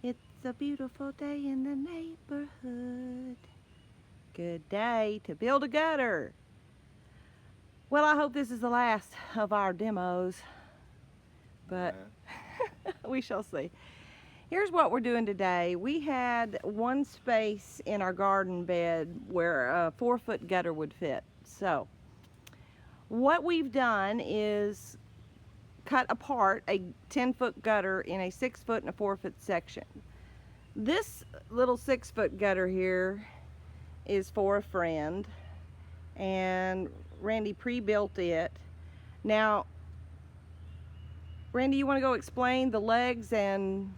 It's a beautiful day in the neighborhood. Good day to build a gutter. Well, I hope this is the last of our demos, but we shall see. Here's what we're doing today. We had one space in our garden bed where a 4-foot gutter would fit. So what we've done is cut apart a 10-foot gutter in a 6-foot and a 4-foot section. This little 6-foot gutter here is for a friend, and Randy pre-built it. Now, Randy, you want to go explain the legs and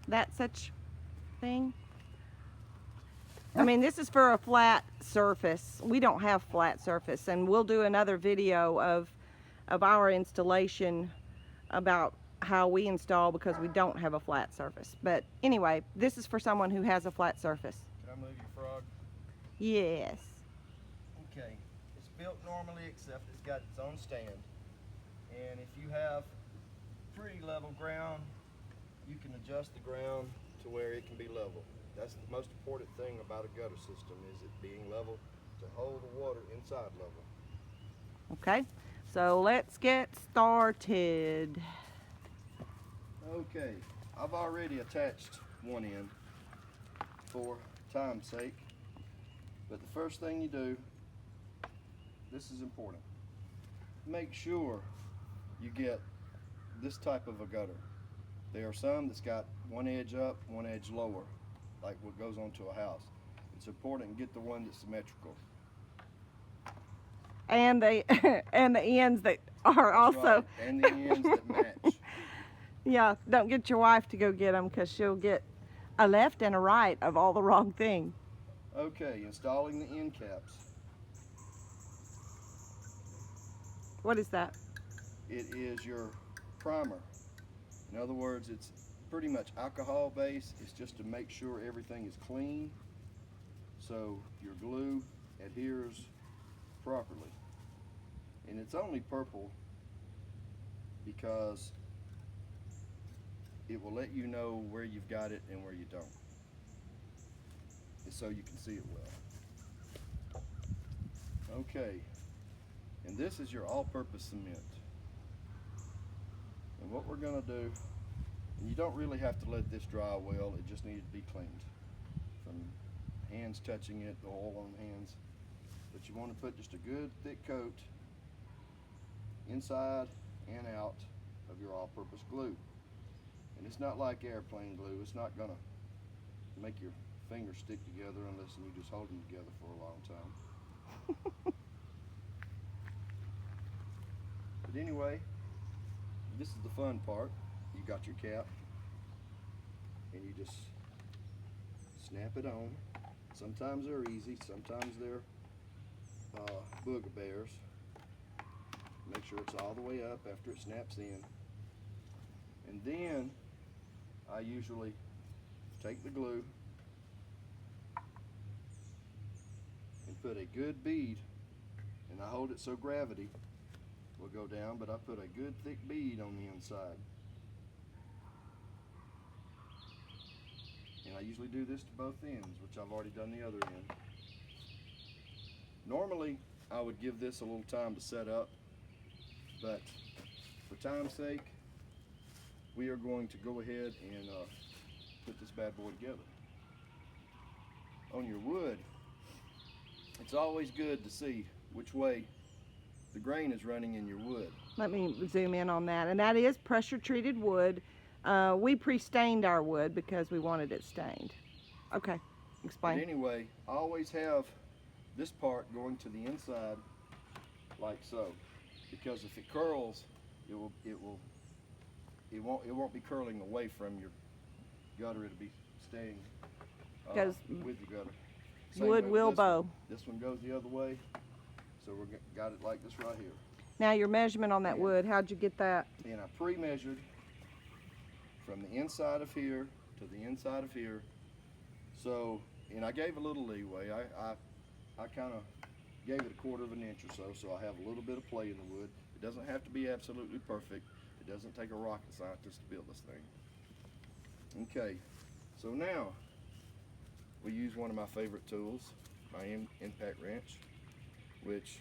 that such thing? I mean, this is for a flat surface. We don't have flat surface, and we'll do another video of our installation about how we install because we don't have a flat surface. But anyway, this is for someone who has a flat surface. Can I move your frog? Yes. Okay. It's built normally, except it's got its own stand. And if you have pretty level ground, you can adjust the ground to where it can be level. That's the most important thing about a gutter system, is it being level to hold the water inside level. Okay, so let's get started. Okay, I've already attached one end for time's sake, but the first thing you do, this is important, make sure you get this type of a gutter. There are some that's got one edge up, one edge lower, like what goes onto a house. It's important to get the one that's symmetrical. And the and the ends that are That's also right. And the ends that match. Yeah, don't get your wife to go get them, because she'll get a left and a right of all the wrong thing. Okay, installing the end caps. What is that? It is your primer. In other words, it's pretty much alcohol based. It's just to make sure everything is clean so your glue adheres properly. And it's only purple because it will let you know where you've got it and where you don't. And so you can see it well. Okay, and this is your all-purpose cement. And what we're going to do, and you don't really have to let this dry well, it just needs to be cleaned from hands touching it, the oil on the hands. But you want to put just a good thick coat inside and out of your all-purpose glue. And it's not like airplane glue. It's not going to make your fingers stick together unless you just hold them together for a long time. But anyway, this is the fun part. You got your cap and you just snap it on. Sometimes they're easy, sometimes they're booger bears. Make sure it's all the way up after it snaps in. And then I usually take the glue and put a good bead, and I hold it so gravity will go down, but I put a good thick bead on the inside. And I usually do this to both ends, which I've already done the other end. Normally I would give this a little time to set up, but for time's sake we are going to go ahead and put this bad boy together. On your wood, it's always good to see which way the grain is running in your wood. Let me zoom in on that. And that is pressure treated wood. We pre-stained our wood because we wanted it stained. Okay, explain. But anyway, I always have this part going to the inside like so, because if it curls, it won't be curling away from your gutter. It'll be staying with the gutter. Same wood will bow. This one goes the other way, so we got it like this right here. Now your measurement on that wood, how'd you get that? And I pre-measured from the inside of here to the inside of here. So, and I gave a little leeway. I kind of gave it a 1/4 of an inch or so, so I have a little bit of play in the wood. It doesn't have to be absolutely perfect. It doesn't take a rocket scientist to build this thing. Okay, so now we use one of my favorite tools, my impact wrench, which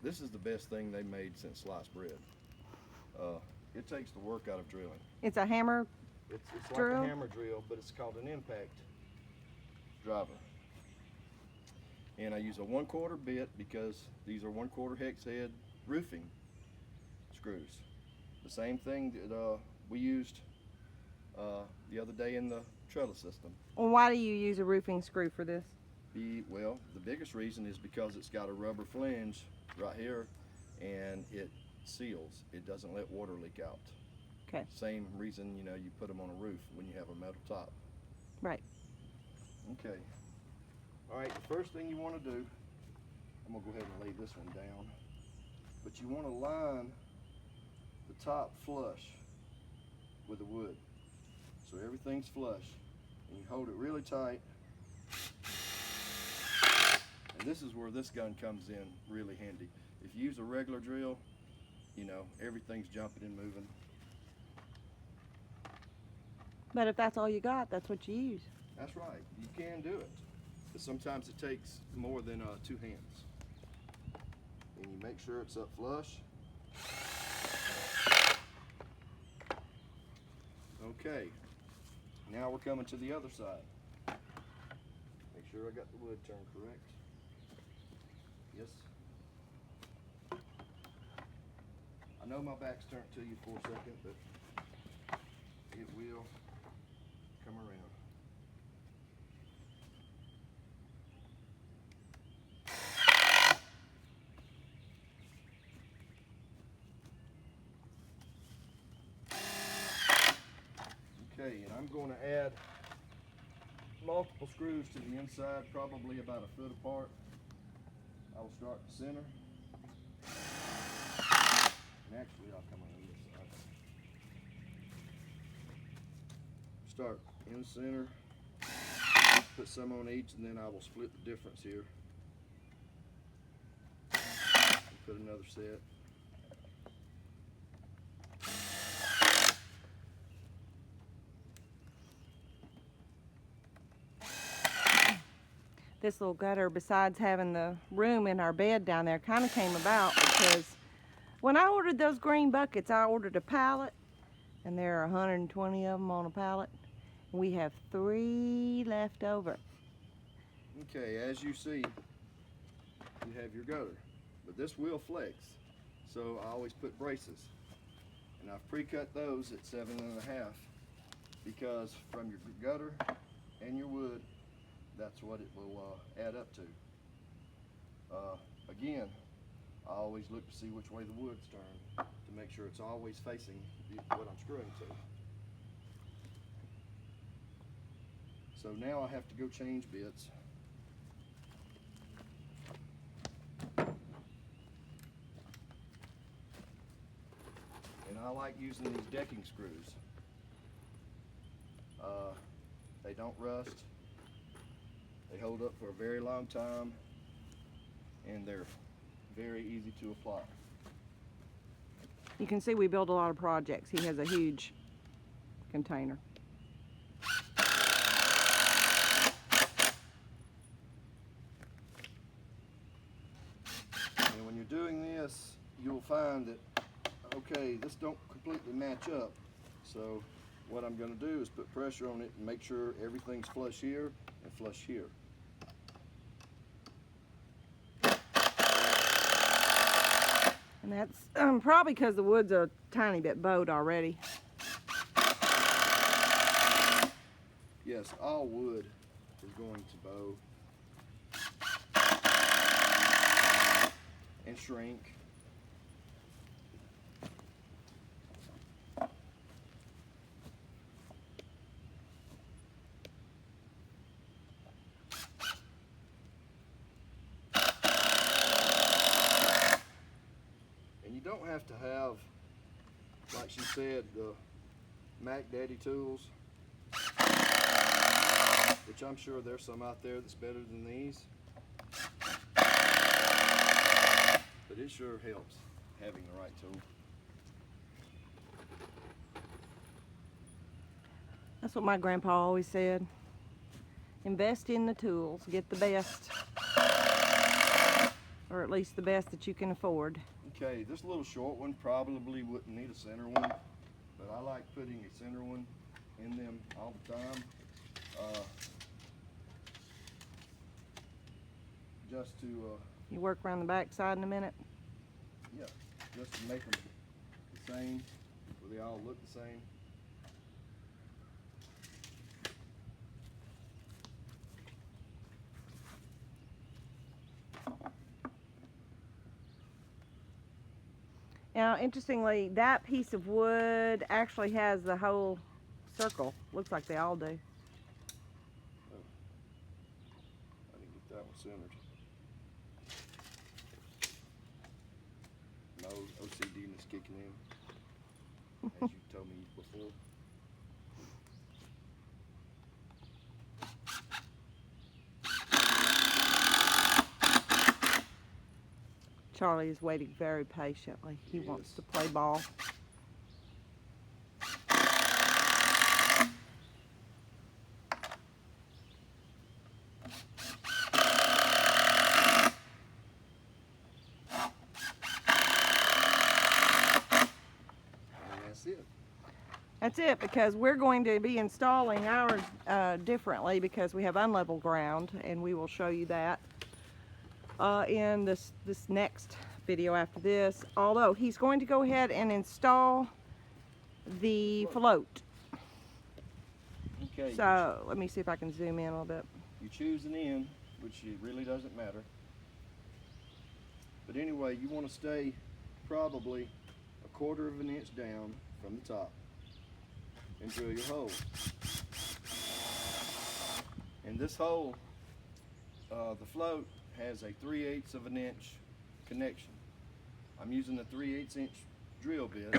this is the best thing they made since sliced bread. It takes the work out of drilling. It's a hammer It's drill? like a hammer drill, but it's called an impact driver. And I use a 1/4 bit because these are 1/4 hex head roofing screws. The same thing that we used the other day in the trellis system. Well, why do you use a roofing screw for this? Well, the biggest reason is because it's got a rubber flange right here, and it seals. It doesn't let water leak out. Okay. Same reason, you know, you put them on a roof when you have a metal top. Right. Okay. All right, the first thing you want to do, I'm going to go ahead and lay this one down, but you want to line the top flush with the wood. So everything's flush, and you hold it really tight. And this is where this gun comes in really handy. If you use a regular drill, you know, everything's jumping and moving. But if that's all you got, that's what you use. That's right, you can do it. But sometimes it takes more than 2 hands. And you make sure it's up flush. Okay, now we're coming to the other side. Make sure I got the wood turned correct. Yes. I know my back's turned to you for a second, but it will come around. Okay, and I'm going to add multiple screws to the inside, probably about 1 foot apart. I will start at the center. And actually, I'll come on this side. Start in the center, put some on each, and then I will split the difference here. And put another set. This little gutter, besides having the room in our bed down there, kind of came about because when I ordered those green buckets, I ordered a pallet, and there are 120 of them on a pallet. We have 3 left over. Okay, as you see, you have your gutter, but this will flex, so I always put braces, and I've pre-cut those at 7.5 because from your gutter and your wood, that's what it will add up to. Again, I always look to see which way the wood's turned to make sure it's always facing what I'm screwing to. So now I have to go change bits. And I like using these decking screws. They don't rust. They hold up for a very long time, and they're very easy to apply. You can see we build a lot of projects. He has a huge container. And when you're doing this, you'll find that, okay, this don't completely match up. So what I'm going to do is put pressure on it and make sure everything's flush here and flush here. And that's probably because the wood's a tiny bit bowed already. Yes, all wood is going to bow and shrink. And you don't have to have, like she said, the Mac Daddy tools, which I'm sure there's some out there that's better than these. But it sure helps having the right tool. That's what my grandpa always said. Invest in the tools, get the best, or at least the best that you can afford. Okay, this little short one probably wouldn't need a center one, but I like putting a center one in them all the time. Just to, You work around the back side in a minute. yeah, just to make them the same, where they all look the same. Now, interestingly, that piece of wood actually has the whole circle. Looks like they all do. I didn't get that one centered. My OCD-ness kicking in, as you told me before. Charlie is waiting very patiently. He wants Yes. to play ball. And that's it. That's it, because we're going to be installing ours differently because we have unlevel ground, and we will show you that in this next video after this. Although he's going to go ahead and install the float. Okay. So let me see if I can zoom in a little bit. You choose an end, which it really doesn't matter. But anyway, you want to stay probably 1/4 of an inch down from the top and drill your hole. And this hole, the float has a 3/8 of an inch connection. I'm using a 3/8 inch drill bit,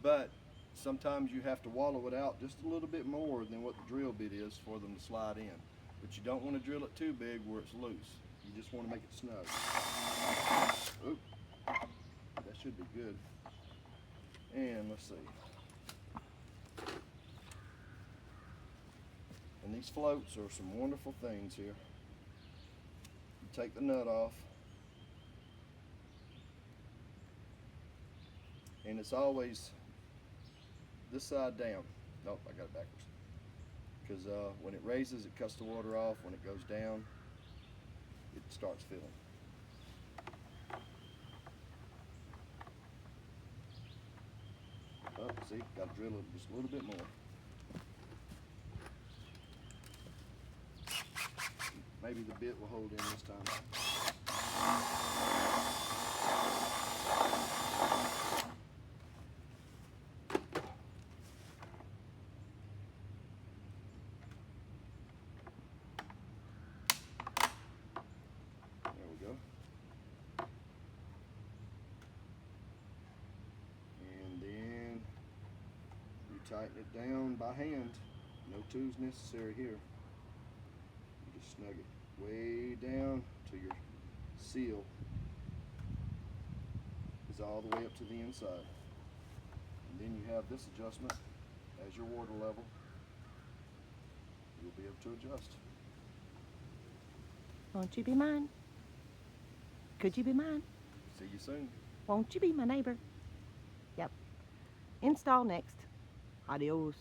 but sometimes you have to wallow it out just a little bit more than what the drill bit is for them to slide in. But you don't want to drill it too big where it's loose. You just want to make it snug. Oop, that should be good. And let's see. And these floats are some wonderful things here. You take the nut off, and it's always this side down. Nope, I got it backwards. Because when it raises, it cuts the water off. When it goes down, it starts filling. Oh, see, got to drill it just a little bit more. Maybe the bit will hold in this time. There we go. And then you tighten it down by hand. No tools necessary here. You just snug it way down to your seal is all the way up to the inside. And then you have this adjustment as your water level. You'll be able to adjust. Won't you be mine? Could you be mine? See you soon. Won't you be my neighbor? Yep. Install next. Adios.